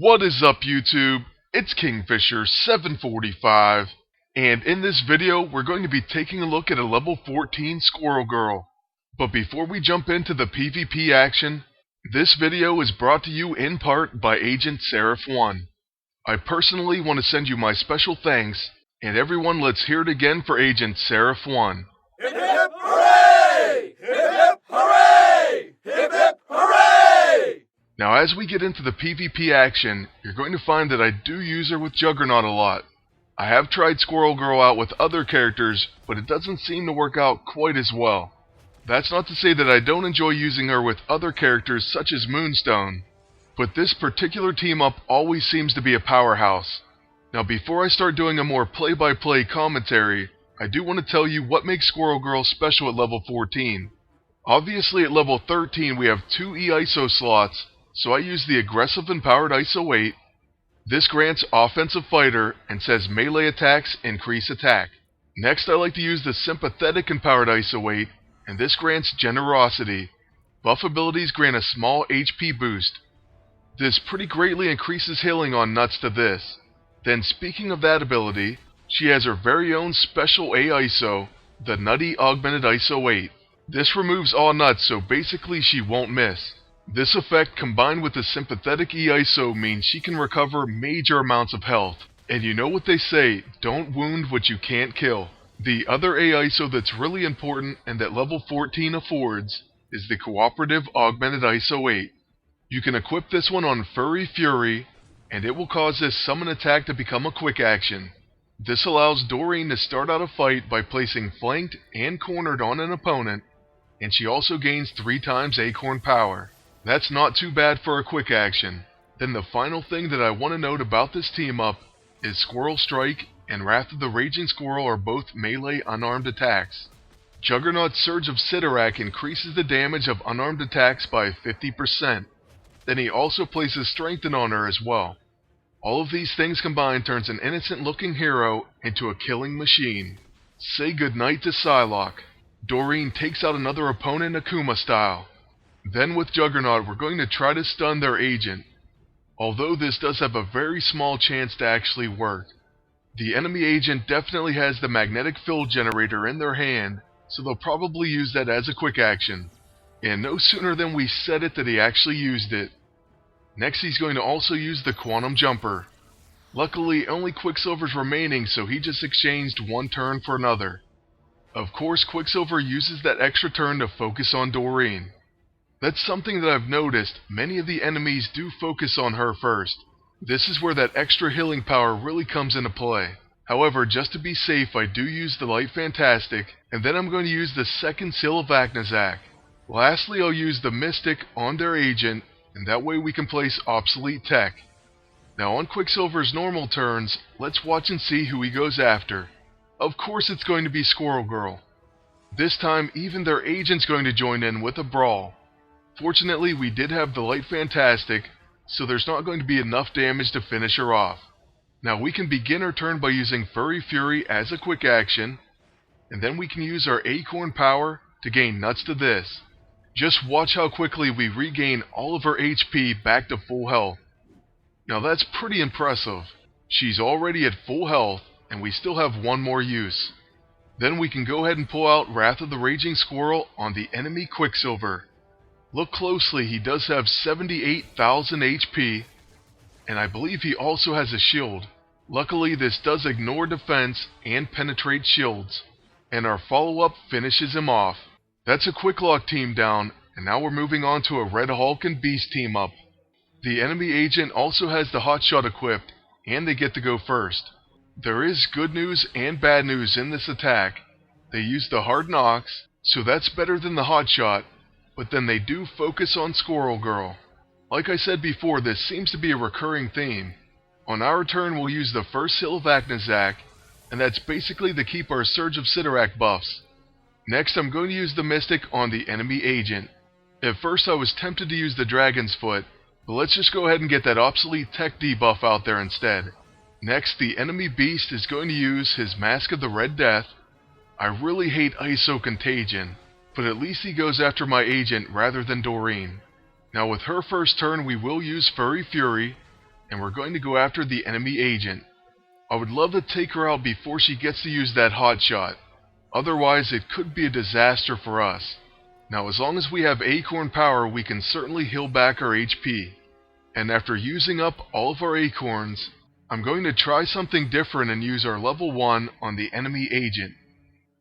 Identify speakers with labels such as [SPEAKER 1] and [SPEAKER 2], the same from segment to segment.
[SPEAKER 1] What is up, YouTube? It's Kingfisher745, and in this video we're going to be taking a look at a level 14 Squirrel Girl. But before we jump into the PvP action, this video is brought to you in part by Agent Seraph One. I personally want to send you my special thanks, and everyone, let's hear it again for Agent Seraph One.
[SPEAKER 2] Hip hip hooray! Hip hip hooray! Hip hip hooray!
[SPEAKER 1] Now as we get into the PvP action, you're going to find that I do use her with Juggernaut a lot. I have tried Squirrel Girl out with other characters, but it doesn't seem to work out quite as well. That's not to say that I don't enjoy using her with other characters such as Moonstone, but this particular team up always seems to be a powerhouse. Now before I start doing a more play-by-play commentary, I do want to tell you what makes Squirrel Girl special at level 14. Obviously at level 13 we have 2 E-ISO slots, so I use the aggressive empowered ISO 8. This grants offensive fighter and says melee attacks increase attack. Next I like to use the sympathetic empowered ISO 8, and this grants generosity. Buff abilities grant a small HP boost. This pretty greatly increases healing on nuts to this. Then speaking of that ability, she has her very own special A-ISO, the Nutty Augmented ISO 8. This removes all nuts, so basically she won't miss. This effect combined with the sympathetic E-ISO means she can recover major amounts of health. And you know what they say, don't wound what you can't kill. The other A-ISO that's really important and that level 14 affords is the cooperative augmented ISO 8. You can equip this one on Furry Fury, and it will cause this summon attack to become a quick action. This allows Doreen to start out a fight by placing flanked and cornered on an opponent, and she also gains 3 times Acorn power. That's not too bad for a quick action. Then the final thing that I want to note about this team up is Squirrel Strike and Wrath of the Raging Squirrel are both melee unarmed attacks. Juggernaut's Surge of Sidorak increases the damage of unarmed attacks by 50%. Then he also places Strengthen on her as well. All of these things combined turns an innocent looking hero into a killing machine. Say goodnight to Psylocke. Doreen takes out another opponent Akuma style. Then with Juggernaut we're going to try to stun their agent, although this does have a very small chance to actually work. The enemy agent definitely has the magnetic field generator in their hand, so they'll probably use that as a quick action. And no sooner than we said it that he actually used it. Next he's going to also use the Quantum Jumper. Luckily only Quicksilver's remaining, so he just exchanged one turn for another. Of course Quicksilver uses that extra turn to focus on Doreen. That's something that I've noticed, many of the enemies do focus on her first. This is where that extra healing power really comes into play. However, just to be safe I do use the Light Fantastic, and then I'm going to use the second Seal of Aknazak. Lastly I'll use the Mystic on their agent, and that way we can place obsolete tech. Now on Quicksilver's normal turns, let's watch and see who he goes after. Of course it's going to be Squirrel Girl. This time even their agent's going to join in with a brawl. Fortunately we did have the Light Fantastic, so there's not going to be enough damage to finish her off. Now we can begin our turn by using Furry Fury as a quick action, and then we can use our Acorn power to gain nuts to this. Just watch how quickly we regain all of her HP back to full health. Now that's pretty impressive. She's already at full health, and we still have one more use. Then we can go ahead and pull out Wrath of the Raging Squirrel on the enemy Quicksilver. Look closely, he does have 78,000 HP, and I believe he also has a shield. Luckily this does ignore defense and penetrate shields, and our follow-up finishes him off. That's a quick lock team down, and now we're moving on to a Red Hulk and Beast team up. The enemy agent also has the Hotshot equipped, and they get to go first. There is good news and bad news in this attack. They use the Hard Knocks, so that's better than the Hotshot, but then they do focus on Squirrel Girl. Like I said before, this seems to be a recurring theme. On our turn we'll use the first Seal of Aknazak, and that's basically to keep our Surge of Sidorak buffs. Next I'm going to use the Mystic on the enemy agent. At first I was tempted to use the Dragon's Foot, but let's just go ahead and get that obsolete tech debuff out there instead. Next the enemy Beast is going to use his Mask of the Red Death. I really hate ISO Contagion, but at least he goes after my agent rather than Doreen. Now with her first turn we will use Furry Fury, and we're going to go after the enemy agent. I would love to take her out before she gets to use that hot shot. Otherwise, it could be a disaster for us. Now, as long as we have acorn power, we can certainly heal back our HP. And after using up all of our acorns, I'm going to try something different and use our level 1 on the enemy agent.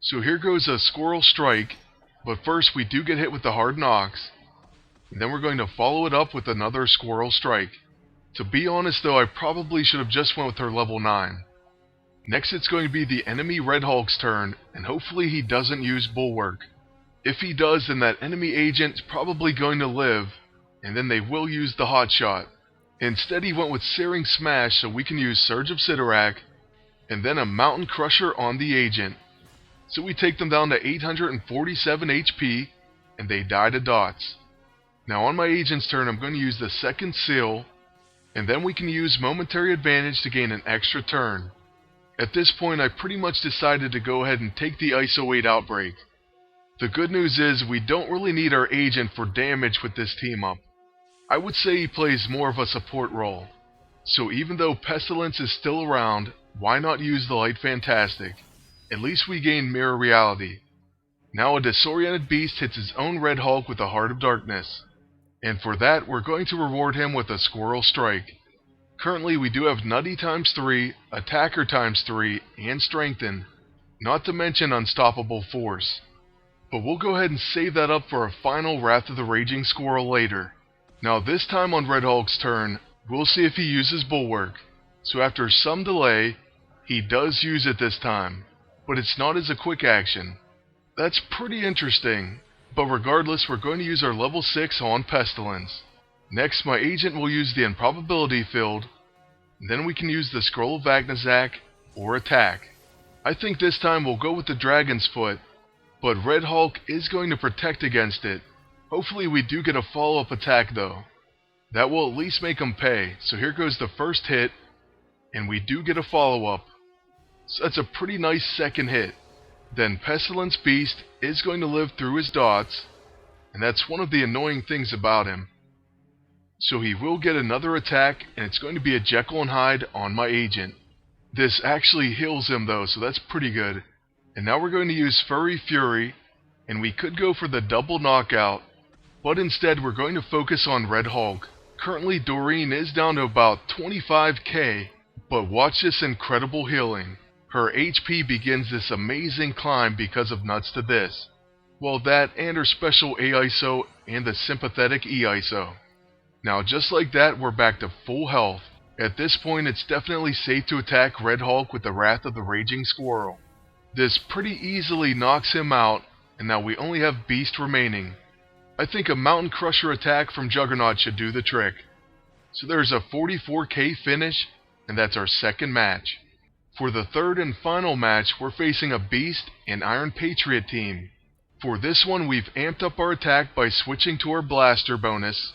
[SPEAKER 1] So here goes a Squirrel Strike, but first we do get hit with the Hard Knocks, and then we're going to follow it up with another Squirrel Strike. To be honest though, I probably should have just went with her level 9. Next it's going to be the enemy Red Hulk's turn, and hopefully he doesn't use Bulwark. If he does, then that enemy agent's probably going to live, and then they will use the hot shot. Instead he went with Searing Smash, so we can use Surge of Sidorak, and then a Mountain Crusher on the agent. So we take them down to 847 HP, and they die to dots. Now on my agent's turn, I'm going to use the second seal, and then we can use Momentary Advantage to gain an extra turn. At this point, I pretty much decided to go ahead and take the ISO 8 Outbreak. The good news is, we don't really need our agent for damage with this team up. I would say he plays more of a support role. So even though Pestilence is still around, why not use the Light Fantastic? At least we gain Mirror Reality. Now a Disoriented Beast hits his own Red Hulk with a Heart of Darkness. And for that, we're going to reward him with a Squirrel Strike. Currently we do have Nutty ×3, Attacker ×3, and Strengthen, not to mention Unstoppable Force. But we'll go ahead and save that up for a final Wrath of the Raging Squirrel later. Now this time on Red Hulk's turn, we'll see if he uses Bulwark. So after some delay, he does use it this time, but it's not as a quick action. That's pretty interesting, but regardless, we're going to use our level 6 on Pestilence. Next, my agent will use the Improbability Field, then we can use the Scroll of Agnazak or Attack. I think this time we'll go with the Dragon's Foot, but Red Hulk is going to protect against it. Hopefully we do get a follow-up attack though. That will at least make him pay. So here goes the first hit, and we do get a follow-up. So that's a pretty nice second hit. Then Pestilence Beast is going to live through his dots, and that's one of the annoying things about him. So he will get another attack, and it's going to be a Jekyll and Hyde on my agent. This actually heals him though, so that's pretty good. And now we're going to use Furry Fury, and we could go for the double knockout, but instead we're going to focus on Red Hulk. Currently Doreen is down to about 25k, but watch this incredible healing. Her HP begins this amazing climb because of Nuts to This. Well, that and her special A-ISO and the sympathetic E-ISO. Now just like that, we're back to full health. At this point it's definitely safe to attack Red Hulk with the Wrath of the Raging Squirrel. This pretty easily knocks him out, and now we only have Beast remaining. I think a Mountain Crusher attack from Juggernaut should do the trick. So there's a 44k finish, and that's our second match. For the third and final match, we're facing a Beast and Iron Patriot team. For this one, we've amped up our attack by switching to our Blaster bonus.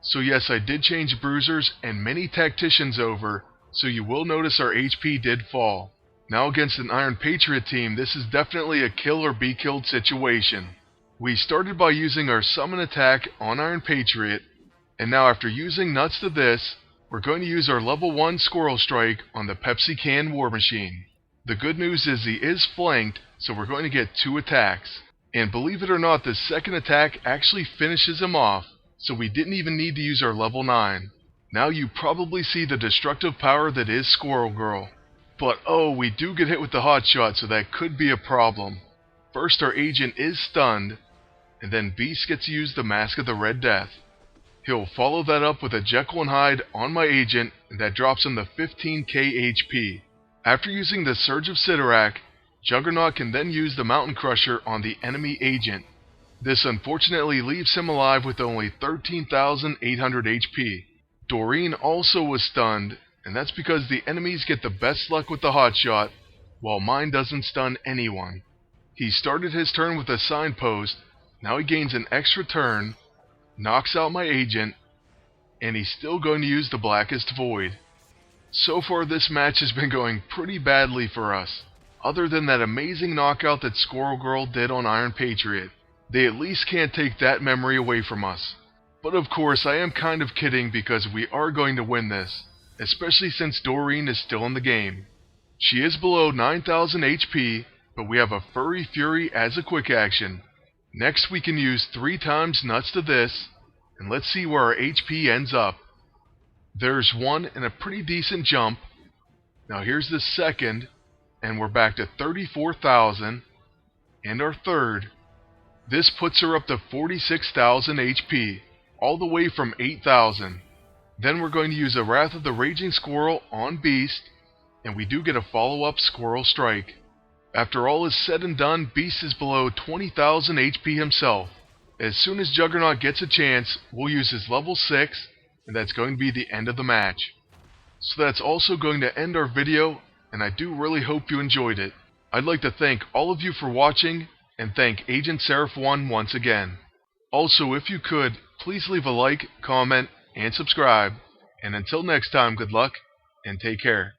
[SPEAKER 1] So yes, I did change Bruisers and many Tacticians over, so you will notice our HP did fall. Now against an Iron Patriot team, this is definitely a kill or be killed situation. We started by using our Summon attack on Iron Patriot, and now after using Nuts to This, we're going to use our level 1 Squirrel Strike on the Pepsi Can War Machine. The good news is he is flanked, so we're going to get 2 attacks. And believe it or not, the second attack actually finishes him off, so we didn't even need to use our level 9. Now you probably see the destructive power that is Squirrel Girl. But oh, we do get hit with the hot shot, so that could be a problem. First our agent is stunned, and then Beast gets to use the Mask of the Red Death. He'll follow that up with a Jekyll and Hyde on my agent, and that drops him to 15k HP. After using the Surge of Sidorak, Juggernaut can then use the Mountain Crusher on the enemy agent. This unfortunately leaves him alive with only 13,800 HP. Doreen also was stunned, and that's because the enemies get the best luck with the hotshot, while mine doesn't stun anyone. He started his turn with a signpost, now he gains an extra turn, knocks out my agent, and he's still going to use the Blackest Void. So far this match has been going pretty badly for us. Other than that amazing knockout that Squirrel Girl did on Iron Patriot, they at least can't take that memory away from us. But of course I am kind of kidding because we are going to win this. especially since Doreen is still in the game. She is below 9,000 HP, but we have a Furry Fury as a quick action. Next we can use 3 times Nuts to this, and let's see where our HP ends up. There's one and a pretty decent jump. Now here's the second, and we're back to 34,000, and our third. This puts her up to 46,000 HP, all the way from 8,000. Then we're going to use a Wrath of the Raging Squirrel on Beast, and we do get a follow-up Squirrel Strike. After all is said and done, Beast is below 20,000 HP himself. As soon as Juggernaut gets a chance, we'll use his level 6, and that's going to be the end of the match. So that's also going to end our video, and I do really hope you enjoyed it. I'd like to thank all of you for watching, and thank Agent Seraph One once again. Also, if you could, please leave a like, comment, and subscribe. And until next time, good luck, and take care.